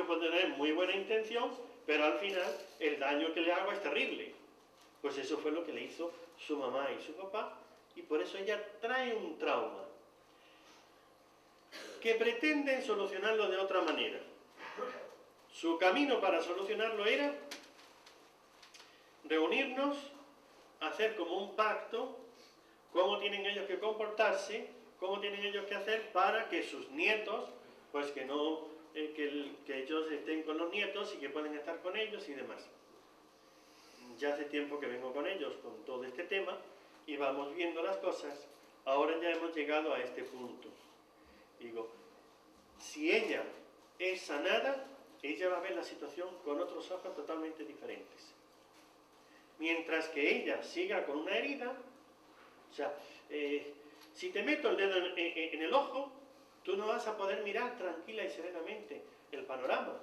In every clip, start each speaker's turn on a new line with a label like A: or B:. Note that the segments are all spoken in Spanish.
A: yo puedo tener muy buena intención, pero al final el daño que le hago es terrible. Pues eso fue lo que le hizo su mamá y su papá, y por eso ella trae un trauma. Que pretenden solucionarlo de otra manera. Su camino para solucionarlo era reunirnos, hacer como un pacto, cómo tienen ellos que comportarse, cómo tienen ellos que hacer para que sus nietos, pues que no, que ellos estén con los nietos y que pueden estar con ellos y demás. Ya hace tiempo que vengo con ellos con todo este tema y vamos viendo las cosas. Ahora ya hemos llegado a este punto. Digo, si ella es sanada, ella va a ver la situación con otros ojos totalmente diferentes. Mientras que ella siga con una herida, o sea, si te meto el dedo en el ojo, tú no vas a poder mirar tranquila y serenamente el panorama.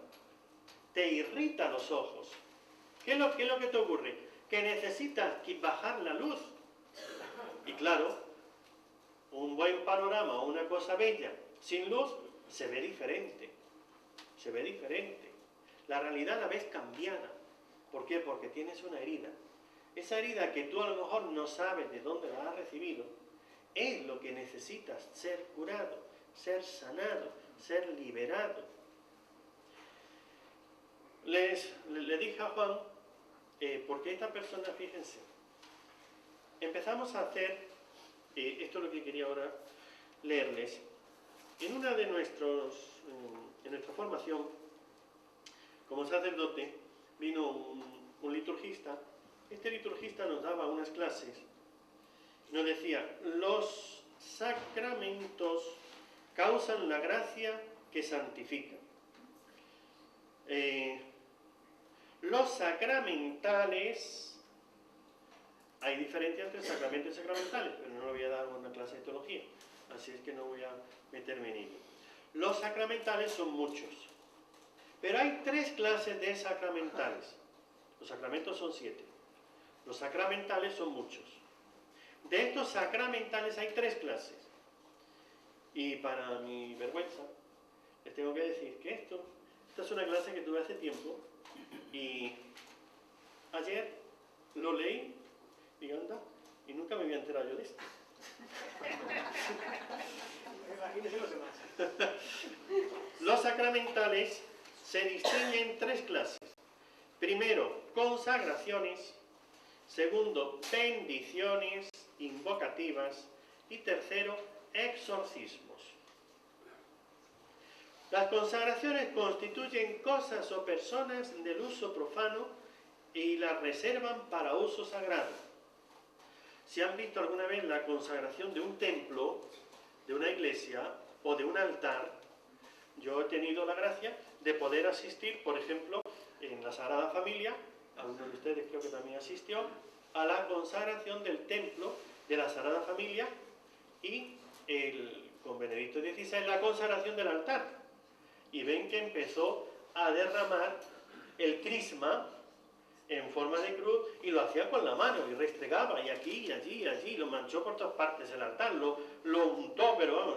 A: Te irrita los ojos. ¿Qué es lo que te ocurre? Que necesitas bajar la luz. Y claro, un buen panorama o una cosa bella sin luz se ve diferente. Se ve diferente. La realidad la ves cambiada. ¿Por qué? Porque tienes una herida. Esa herida que tú a lo mejor no sabes de dónde la has recibido, es lo que necesitas ser curado, ser sanado, ser liberado. Le dije a Juan, porque esta persona, fíjense, empezamos a hacer, esto es lo que quería ahora leerles, en una de en nuestra formación, como sacerdote, vino un liturgista. Este liturgista nos daba unas clases, nos decía, los sacramentos causan la gracia que santifica. Los sacramentales, hay diferencia entre sacramentos y sacramentales, pero no le voy a dar una clase de teología, así es que no voy a meterme en ello. Los sacramentales son muchos, pero hay 3 clases de sacramentales. Los sacramentos son 7. Los sacramentales son muchos. De estos sacramentales hay 3 clases. Y para mi vergüenza, les tengo que decir que esta es una clase que tuve hace tiempo y ayer lo leí y anda, y nunca me había enterado yo de esto.
B: Imagínese los demás.
A: Los sacramentales se distinguen en 3 clases. Primero, consagraciones. Segundo, bendiciones invocativas. Y tercero, exorcismos. Las consagraciones constituyen cosas o personas del uso profano y las reservan para uso sagrado. Si han visto alguna vez la consagración de un templo, de una iglesia o de un altar, yo he tenido la gracia de poder asistir, por ejemplo, en la Sagrada Familia, alguno de ustedes creo que también asistió, a la consagración del templo de la Sagrada Familia y con Benedicto XVI la consagración del altar. Y ven que empezó a derramar el crisma en forma de cruz y lo hacía con la mano y restregaba y aquí y allí y allí, lo manchó por todas partes el altar, lo untó, pero vamos,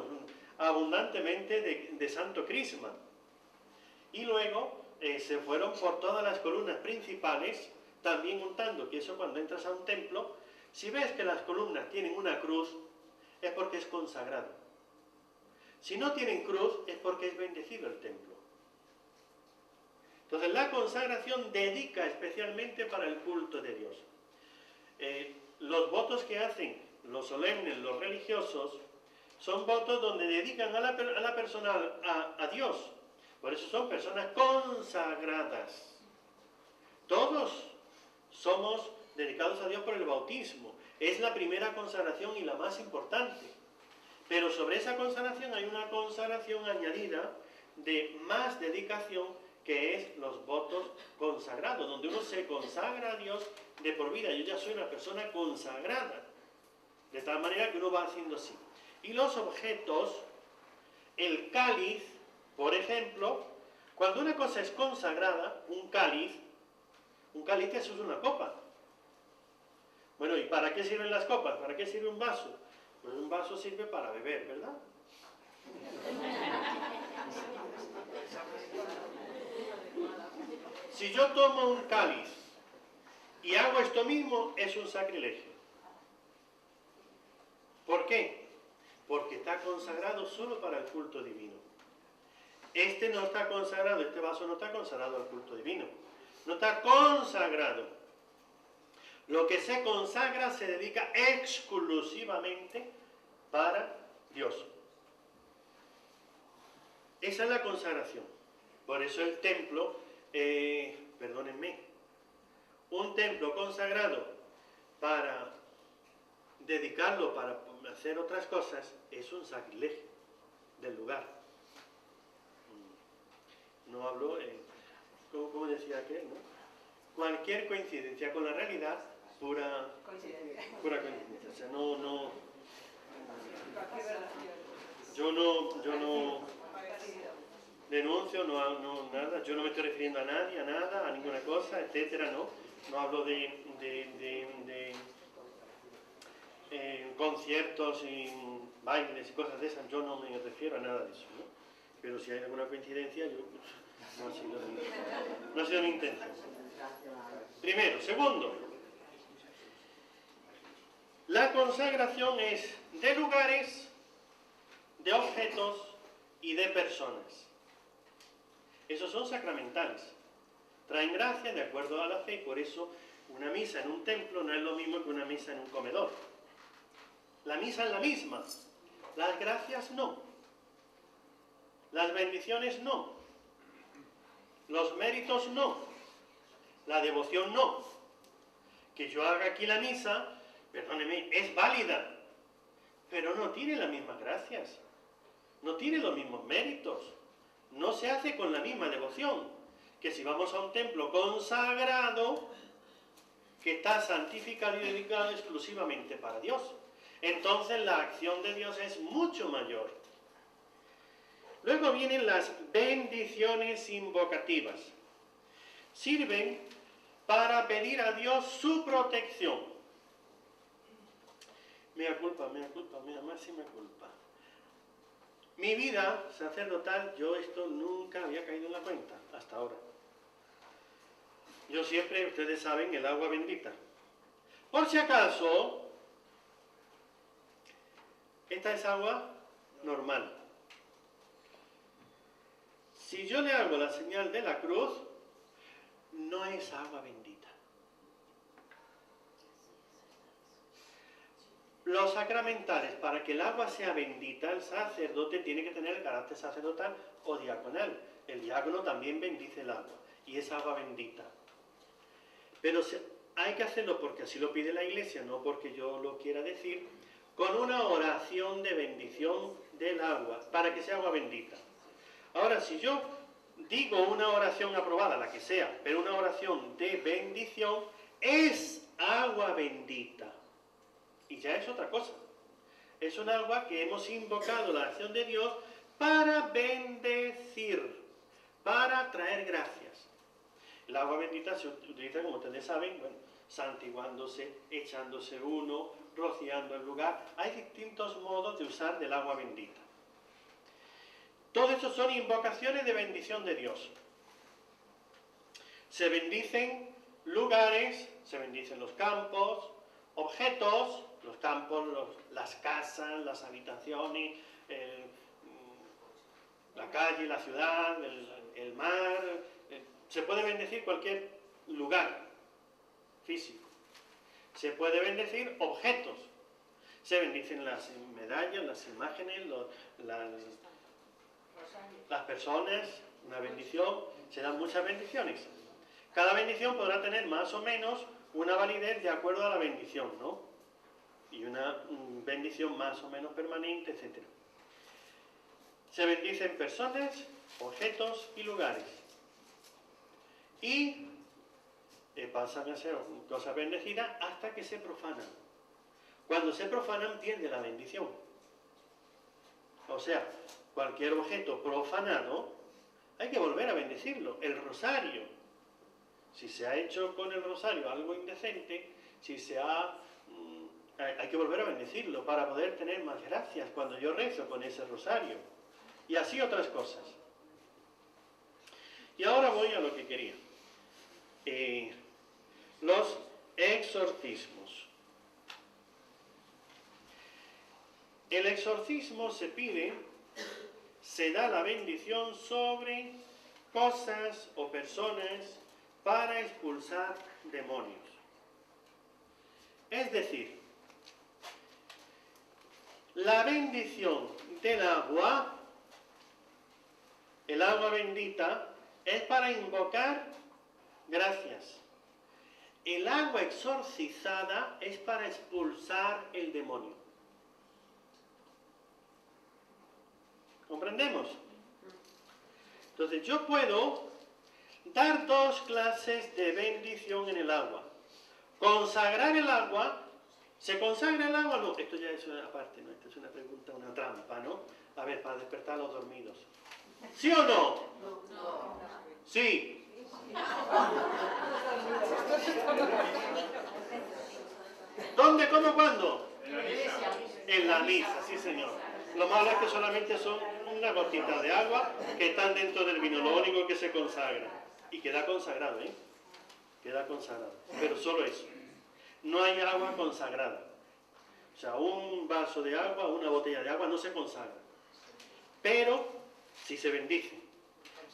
A: abundantemente de santo crisma. Y luego se fueron por todas las columnas principales, también untando, que eso cuando entras a un templo, si ves que las columnas tienen una cruz, es porque es consagrado. Si no tienen cruz, es porque es bendecido el templo. Entonces la consagración dedica especialmente para el culto de Dios. Los votos que hacen los solemnes, los religiosos, son votos donde dedican a la persona a Dios. Por eso son personas consagradas. Todos somos dedicados a Dios por el bautismo. Es la primera consagración y la más importante. Pero sobre esa consagración hay una consagración añadida de más dedicación, que es los votos consagrados, donde uno se consagra a Dios de por vida. Yo ya soy una persona consagrada, de tal manera que uno va haciendo así. Y los objetos, el cáliz, por ejemplo, cuando una cosa es consagrada, un cáliz eso es una copa. Bueno, ¿y para qué sirven las copas? ¿Para qué sirve un vaso? Pues un vaso sirve para beber, ¿verdad? Si yo tomo un cáliz y hago esto mismo, es un sacrilegio. ¿Por qué? Porque está consagrado solo para el culto divino. Este no está consagrado, este vaso no está consagrado al culto divino. No está consagrado. Lo que se consagra se dedica exclusivamente para Dios. Esa es la consagración. Por eso el templo, perdónenme, un templo consagrado para dedicarlo para hacer otras cosas es un sacrilegio del lugar. No hablo, como decía aquel, ¿no? Cualquier coincidencia con la realidad, pura coincidencia. O sea, yo no denuncio, nada, yo no me estoy refiriendo a nadie, a nada, a ninguna cosa, etcétera, no. No hablo de conciertos y bailes y cosas de esas, yo no me refiero a nada de eso, ¿no? Pero si hay alguna coincidencia, no ha sido mi intención. Primero. Segundo, la consagración es de lugares, de objetos y de personas. Esos son sacramentales. Traen gracia de acuerdo a la fe, por eso una misa en un templo no es lo mismo que una misa en un comedor. La misa es la misma, las gracias no, las bendiciones no, los méritos no, la devoción no. Que yo haga aquí la misa, perdóneme, es válida, pero no tiene las mismas gracias, no tiene los mismos méritos, no se hace con la misma devoción que si vamos a un templo consagrado que está santificado y dedicado exclusivamente para Dios. Entonces la acción de Dios es mucho mayor. Luego vienen las bendiciones invocativas. Sirven para pedir a Dios su protección. Mea culpa, mea máxima culpa. Mi vida sacerdotal, yo esto nunca había caído en la cuenta, hasta ahora. Yo siempre, ustedes saben, el agua bendita. Por si acaso, esta es agua normal. Si yo le hago la señal de la cruz, no es agua bendita. Los sacramentales, para que el agua sea bendita, el sacerdote tiene que tener el carácter sacerdotal o diaconal. El diácono también bendice el agua y es agua bendita. Pero hay que hacerlo porque así lo pide la Iglesia, no porque yo lo quiera decir, con una oración de bendición del agua, para que sea agua bendita. Ahora, si yo digo una oración aprobada, la que sea, pero una oración de bendición, es agua bendita. Y ya es otra cosa. Es un agua que hemos invocado la acción de Dios para bendecir, para traer gracias. El agua bendita se utiliza, como ustedes saben, bueno, santiguándose, echándose uno, rociando el lugar. Hay distintos modos de usar del agua bendita. Todo eso son invocaciones de bendición de Dios. Se bendicen lugares, se bendicen los campos, objetos, los campos, las casas, las habitaciones, la calle, la ciudad, el mar. Se puede bendecir cualquier lugar físico. Se puede bendecir objetos. Se bendicen las medallas, las imágenes, las personas, una bendición. Se dan muchas bendiciones. Cada bendición podrá tener más o menos una validez de acuerdo a la bendición, ¿no? Y una bendición más o menos permanente, etc. Se bendicen personas, objetos y lugares. Y pasan a ser cosas bendecidas hasta que se profanan. Cuando se profanan pierde la bendición. O sea, cualquier objeto profanado hay que volver a bendecirlo. El rosario, si se ha hecho con el rosario algo indecente, hay que volver a bendecirlo para poder tener más gracias cuando yo rezo con ese rosario. Y así otras cosas. Y ahora voy a lo que quería. los exorcismos. El exorcismo se pide, se da la bendición sobre cosas o personas para expulsar demonios. Es decir, la bendición del agua, el agua bendita, es para invocar gracias. El agua exorcizada es para expulsar el demonio. ¿Comprendemos? Entonces yo puedo dar dos clases de bendición en el agua. Consagrar el agua. ¿Se consagra el agua? No, esto ya es una parte, ¿no? Esta es una pregunta, una trampa, ¿no? A ver, para despertar a los dormidos. ¿Sí o no?
C: No.
A: Sí. ¿Dónde, cómo, cuándo? En la misa, sí señor. Lo malo es que solamente son una gotita de agua que están dentro del vino, lo único que se consagra. Y queda consagrado, ¿eh? Queda consagrado. Pero solo eso. No hay agua consagrada. O sea, un vaso de agua, una botella de agua no se consagra. Pero sí se bendice.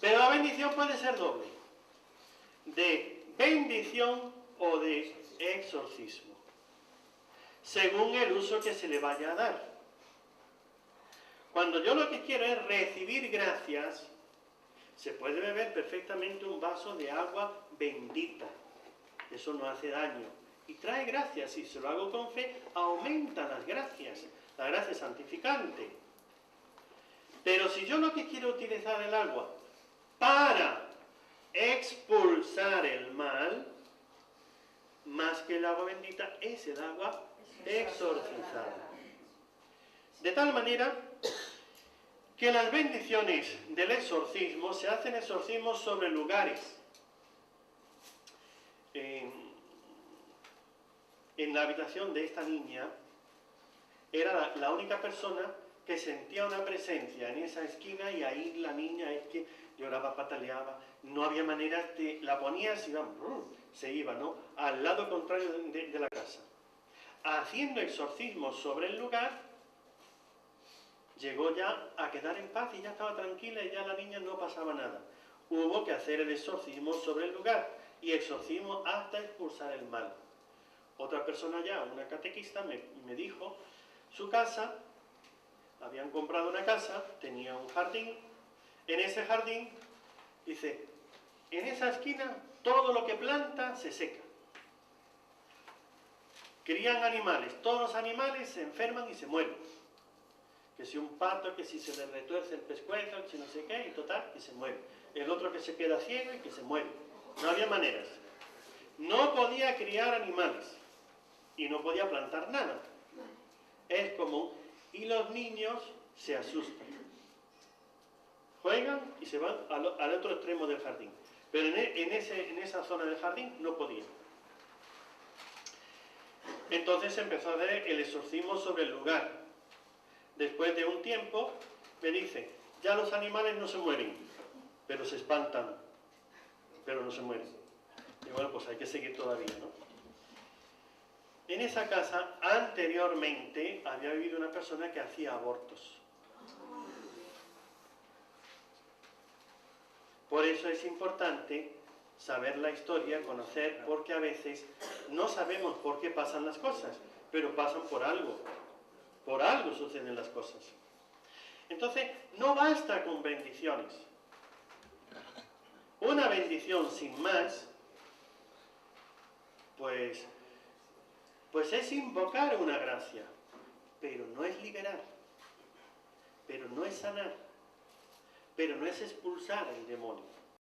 A: Pero la bendición puede ser doble. De bendición o de exorcismo. Según el uso que se le vaya a dar. Cuando yo lo que quiero es recibir gracias, se puede beber perfectamente un vaso de agua bendita. Eso no hace daño. Y trae gracias. Si se lo hago con fe, aumenta las gracias. La gracia santificante. Pero si yo lo que quiero utilizar el agua para expulsar el mal, más que el agua bendita, es el agua exorcizada. De tal manera que las bendiciones del exorcismo se hacen exorcismos sobre lugares. En la habitación de esta niña era la única persona que sentía una presencia en esa esquina, y ahí la niña es que lloraba, pataleaba, no había manera de... La ponías y se iba, ¿no? Al lado contrario de la casa. Haciendo exorcismos sobre el lugar, llegó ya a quedar en paz y ya estaba tranquila y ya la niña no pasaba nada. Hubo que hacer el exorcismo sobre el lugar y exorcismo hasta expulsar el mal. Otra persona ya, una catequista, me dijo, su casa, habían comprado una casa, tenía un jardín, en ese jardín, dice, en esa esquina todo lo que planta se seca. Crían animales, todos los animales se enferman y se mueren. Que si un pato, que si se le retuerce el pescuezo, que si no sé qué, y total, que se muere. El otro que se queda ciego y que se muere. No había maneras. No podía criar animales y no podía plantar nada. Es común. Y los niños se asustan. Juegan y se van al otro extremo del jardín. Pero en esa zona del jardín no podían. Entonces empezó a hacer el exorcismo sobre el lugar. Después de un tiempo me dice, ya los animales no se mueren, pero se espantan, pero no se mueren. Y bueno, pues hay que seguir todavía, ¿no? En esa casa anteriormente había vivido una persona que hacía abortos. Por eso es importante saber la historia, conocer, porque a veces no sabemos por qué pasan las cosas, pero pasan por algo. Por algo suceden las cosas. Entonces, no basta con bendiciones. Una bendición sin más, pues es invocar una gracia, pero no es liberar, pero no es sanar, pero no es expulsar el demonio.